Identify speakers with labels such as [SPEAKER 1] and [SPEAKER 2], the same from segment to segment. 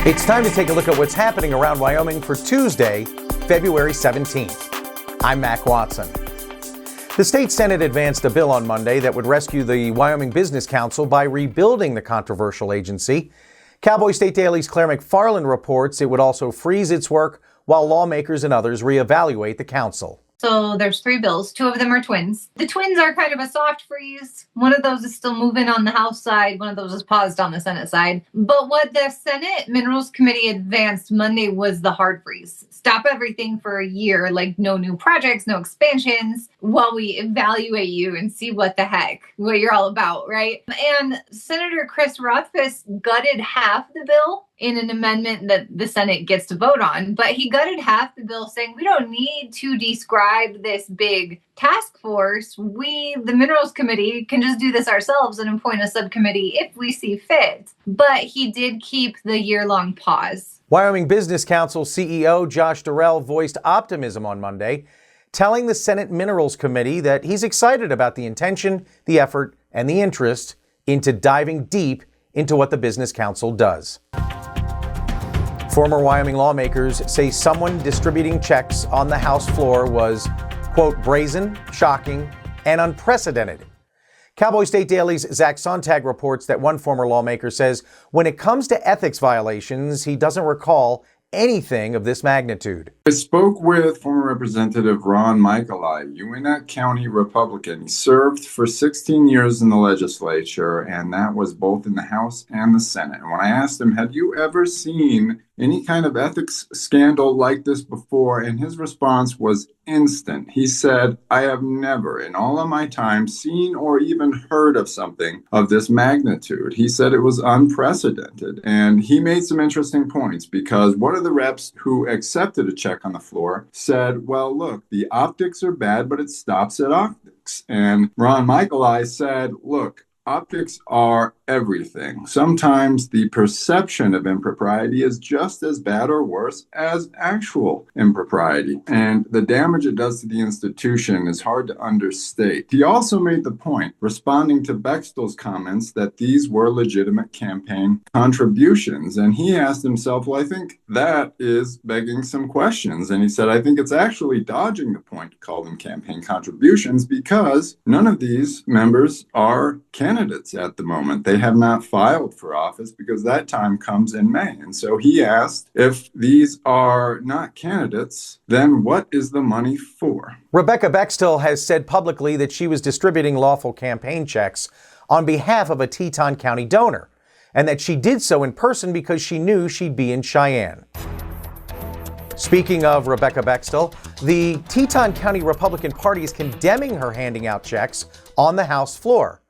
[SPEAKER 1] It's time to take a look at what's happening around Wyoming for Tuesday, February 17th. I'm Mac Watson. The state Senate advanced a bill on Monday that would rescue the Wyoming Business Council by rebuilding the controversial agency. Cowboy State Daily's Claire McFarland reports it would also freeze its work while lawmakers and others reevaluate the council.
[SPEAKER 2] So there's 3 bills. 2 of them are twins. The twins are kind of a soft freeze. One of those is still moving on the House side. One of those is paused on the Senate side. But what the Senate Minerals Committee advanced Monday was the hard freeze. Stop everything for a year, like no new projects, no expansions, while we evaluate you and see what you're all about, right? And Senator Chris Rothfuss gutted half the bill in an amendment that the Senate gets to vote on. But he gutted half the bill saying we don't need to describe this big task force. We, the Minerals Committee, can just do this ourselves and appoint a subcommittee if we see fit. But he did keep the year-long pause.
[SPEAKER 1] Wyoming Business Council CEO Josh Durrell voiced optimism on Monday, telling the Senate Minerals Committee that he's excited about the intention, the effort, and the interest into diving deep into what the Business Council does. Former Wyoming lawmakers say someone distributing checks on the House floor was, quote, brazen, shocking, and unprecedented. Cowboy State Daily's Zach Sontag reports that one former lawmaker says when it comes to ethics violations, he doesn't recall anything of this magnitude.
[SPEAKER 3] I spoke with former Representative Ron Michaeli, Uinta County Republican. He served for 16 years in the legislature, and that was both in the House and the Senate. And when I asked him, have you ever seen any kind of ethics scandal like this before? And his response was instant. He said, I have never in all of my time seen or even heard of something of this magnitude. He said it was unprecedented. And he made some interesting points because one of the reps who accepted a check on the floor said, well, look, the optics are bad, but it stops at optics. And Ron Michaeli said, look, optics are everything. Sometimes the perception of impropriety is just as bad or worse as actual impropriety. And the damage it does to the institution is hard to understate. He also made the point, responding to Bechtel's comments, that these were legitimate campaign contributions. And he asked himself, well, I think that is begging some questions. And he said, I think it's actually dodging the point to call them campaign contributions because none of these members are candidates at the moment. They have not filed for office because that time comes in May. And so he asked, if these are not candidates, then what is the money for?
[SPEAKER 1] Rebecca Bechtel has said publicly that she was distributing lawful campaign checks on behalf of a Teton County donor, and that she did so in person because she knew she'd be in Cheyenne. Speaking of Rebecca Bechtel, the Teton County Republican Party is condemning her handing out checks on the House floor.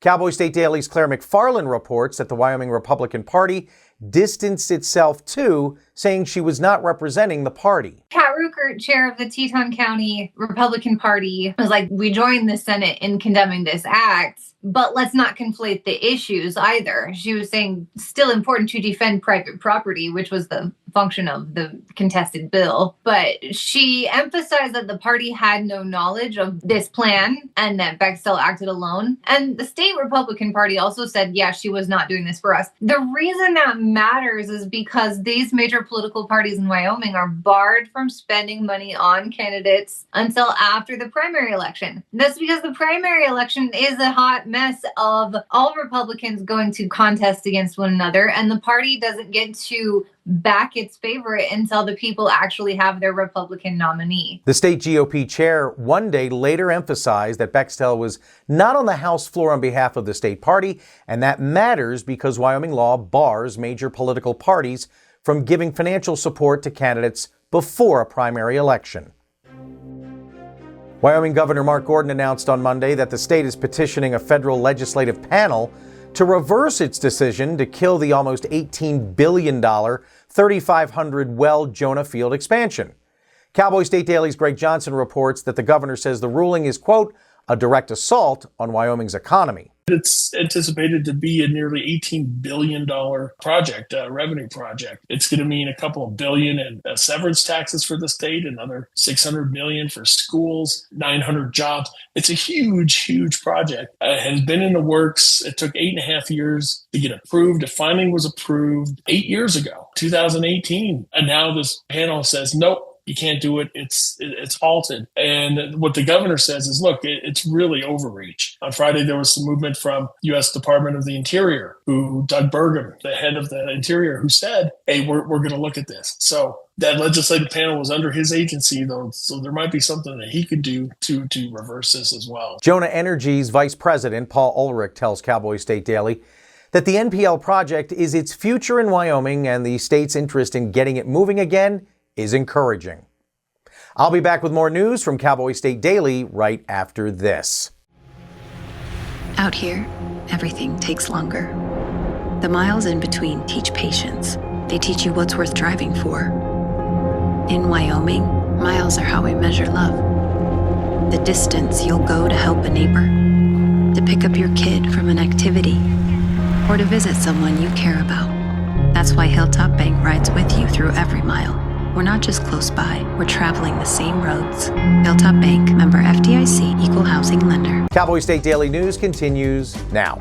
[SPEAKER 1] Cowboy State Daily's Claire McFarland reports that the Wyoming Republican Party distanced itself too, saying she was not representing the party.
[SPEAKER 2] Kat Ruckert, chair of the Teton County Republican Party, was like, we joined the Senate in condemning this act, but let's not conflate the issues either. She was saying still important to defend private property, which was the function of the contested bill. But she emphasized that the party had no knowledge of this plan and that Bechtel acted alone. And the state Republican Party also said, yeah, she was not doing this for us. The reason that matters is because these major political parties in Wyoming are barred from spending money on candidates until after the primary election. That's because the primary election is a hot mess of all Republicans going to contest against one another, and the party doesn't get to back its favorite until the people actually have their Republican nominee.
[SPEAKER 1] The state GOP chair one day later emphasized that Bechtel was not on the House floor on behalf of the state party, and that matters because Wyoming law bars major political parties from giving financial support to candidates before a primary election. Wyoming Governor Mark Gordon announced on Monday that the state is petitioning a federal legislative panel to reverse its decision to kill the almost $18 billion 3,500 well Jonah field expansion. Cowboy State Daily's Greg Johnson reports that the governor says the ruling is, quote, a direct assault on Wyoming's economy.
[SPEAKER 4] It's anticipated to be a nearly $18 billion project, revenue project. It's going to mean a couple of billion in severance taxes for the state, another $600 million for schools, 900 jobs. It's a huge, huge project. It has been in the works. It took 8.5 years to get approved. It finally was approved 8 years ago, 2018. And now this panel says, nope. You can't do it. It's halted. And what the governor says is, look, it's really overreach. On Friday, there was some movement from U.S. Department of the Interior, Doug Burgum, the head of the Interior, who said, hey, we're going to look at this. So that legislative panel was under his agency, though, so there might be something that he could do to reverse this as well.
[SPEAKER 1] Jonah Energy's Vice President, Paul Ulrich, tells Cowboy State Daily that the NPL project is its future in Wyoming, and the state's interest in getting it moving again is encouraging. I'll be back with more news from Cowboy State Daily right after this.
[SPEAKER 5] Out here, everything takes longer. The miles in between teach patience. They teach you what's worth driving for. In Wyoming, miles are how we measure love. The distance you'll go to help a neighbor, to pick up your kid from an activity, or to visit someone you care about. That's why Hilltop Bank rides with you through every mile. We're not just close by, we're traveling the same roads. Hilltop Bank, member FDIC, equal housing lender.
[SPEAKER 1] Cowboy State Daily News continues now.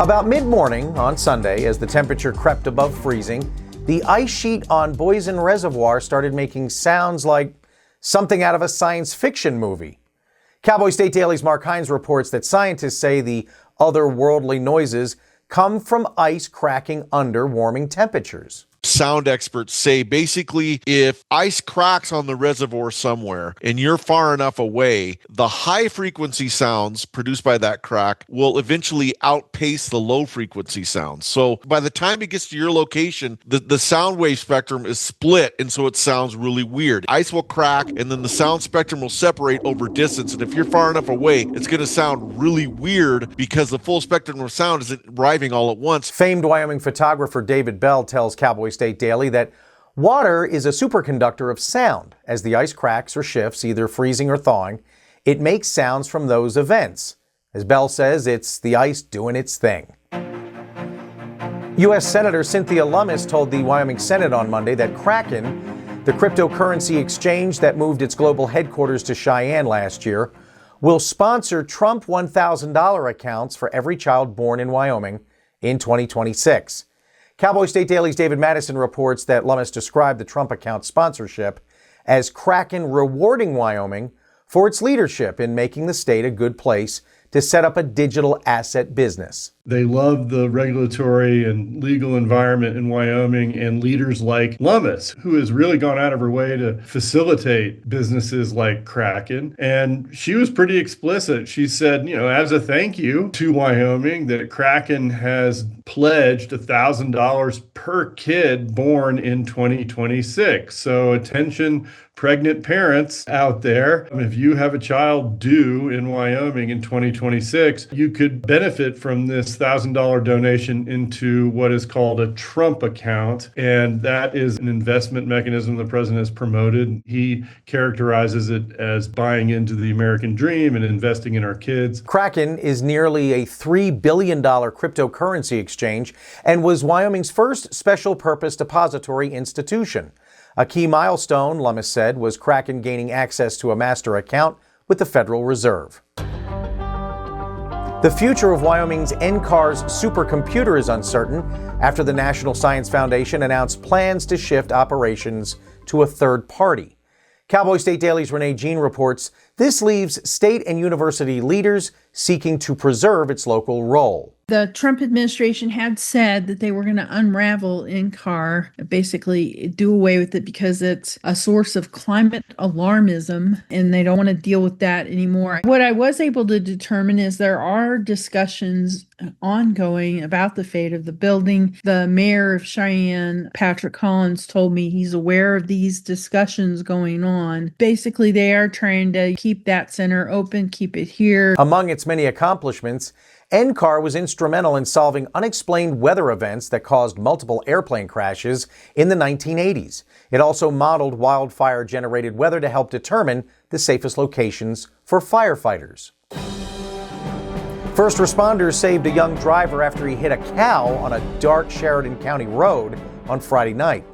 [SPEAKER 1] About mid-morning on Sunday, as the temperature crept above freezing, the ice sheet on Boysen Reservoir started making sounds like something out of a science fiction movie. Cowboy State Daily's Mark Hines reports that scientists say the otherworldly noises come from ice cracking under warming temperatures.
[SPEAKER 6] Sound experts say basically if ice cracks on the reservoir somewhere and you're far enough away, the high frequency sounds produced by that crack will eventually outpace the low frequency sounds. So by the time it gets to your location, the sound wave spectrum is split, and so it sounds really weird. Ice will crack and then the sound spectrum will separate over distance, and if you're far enough away, it's going to sound really weird because the full spectrum of sound isn't arriving all at once.
[SPEAKER 1] Famed Wyoming photographer David Bell tells Cowboy State Daily that water is a superconductor of sound. As the ice cracks or shifts, either freezing or thawing, it makes sounds from those events. As Bell says, it's the ice doing its thing. U.S. Senator Cynthia Lummis told the Wyoming Senate on Monday that Kraken, the cryptocurrency exchange that moved its global headquarters to Cheyenne last year, will sponsor Trump $1,000 accounts for every child born in Wyoming in 2026. Cowboy State Daily's David Madison reports that Lummis described the Trump account sponsorship as Kraken rewarding Wyoming for its leadership in making the state a good place to set up a digital asset business.
[SPEAKER 7] They love the regulatory and legal environment in Wyoming and leaders like Lummis, who has really gone out of her way to facilitate businesses like Kraken. And she was pretty explicit. She said, as a thank you to Wyoming, that Kraken has pledged $1,000 per kid born in 2026. So attention, pregnant parents out there, if you have a child due in Wyoming in 2026, you could benefit from this $1,000 donation into what is called a Trump account. And that is an investment mechanism the president has promoted. He characterizes it as buying into the American dream and investing in our kids.
[SPEAKER 1] Kraken is nearly a $3 billion cryptocurrency exchange and was Wyoming's first special purpose depository institution. A key milestone, Lummis said, was Kraken gaining access to a master account with the Federal Reserve. The future of Wyoming's NCAR's supercomputer is uncertain after the National Science Foundation announced plans to shift operations to a third party. Cowboy State Daily's Renee Jean reports this leaves state and university leaders seeking to preserve its local role.
[SPEAKER 8] The Trump administration had said that they were going to unravel NCAR, basically do away with it because it's a source of climate alarmism and they don't want to deal with that anymore. What I was able to determine is there are discussions ongoing about the fate of the building. The mayor of Cheyenne, Patrick Collins, told me he's aware of these discussions going on. Basically, they are trying to keep that center open, keep it here.
[SPEAKER 1] Among its many accomplishments, NCAR was instrumental in solving unexplained weather events that caused multiple airplane crashes in the 1980s. It also modeled wildfire-generated weather to help determine the safest locations for firefighters. First responders saved a young driver after he hit a cow on a dark Sheridan County road on Friday night.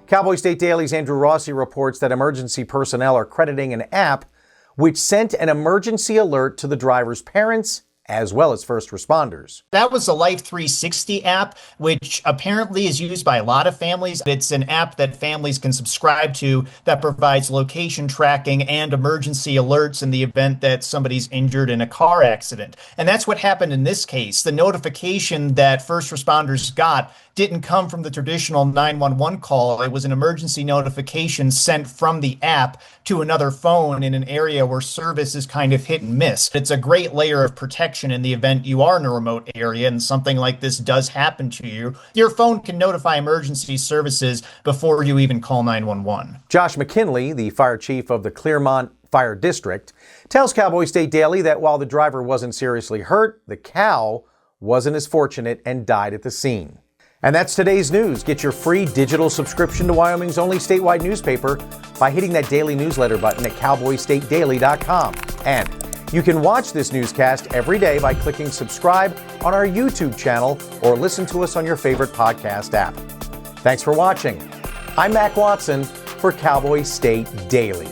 [SPEAKER 1] Cowboy State Daily's Andrew Rossi reports that emergency personnel are crediting an app which sent an emergency alert to the driver's parents as well as first responders.
[SPEAKER 9] That was the Life 360 app, which apparently is used by a lot of families. It's an app that families can subscribe to that provides location tracking and emergency alerts in the event that somebody's injured in a car accident. And that's what happened in this case. The notification that first responders got didn't come from the traditional 911 call. It was an emergency notification sent from the app to another phone in an area where service is kind of hit and miss. It's a great layer of protection in the event you are in a remote area and something like this does happen to you. Your phone can notify emergency services before you even call 911.
[SPEAKER 1] Josh McKinley, the fire chief of the Clearmont Fire District, tells Cowboy State Daily that while the driver wasn't seriously hurt, the cow wasn't as fortunate and died at the scene. And that's today's news. Get your free digital subscription to Wyoming's only statewide newspaper by hitting that daily newsletter button at cowboystatedaily.com. And you can watch this newscast every day by clicking subscribe on our YouTube channel or listen to us on your favorite podcast app. Thanks for watching. I'm Mac Watson for Cowboy State Daily.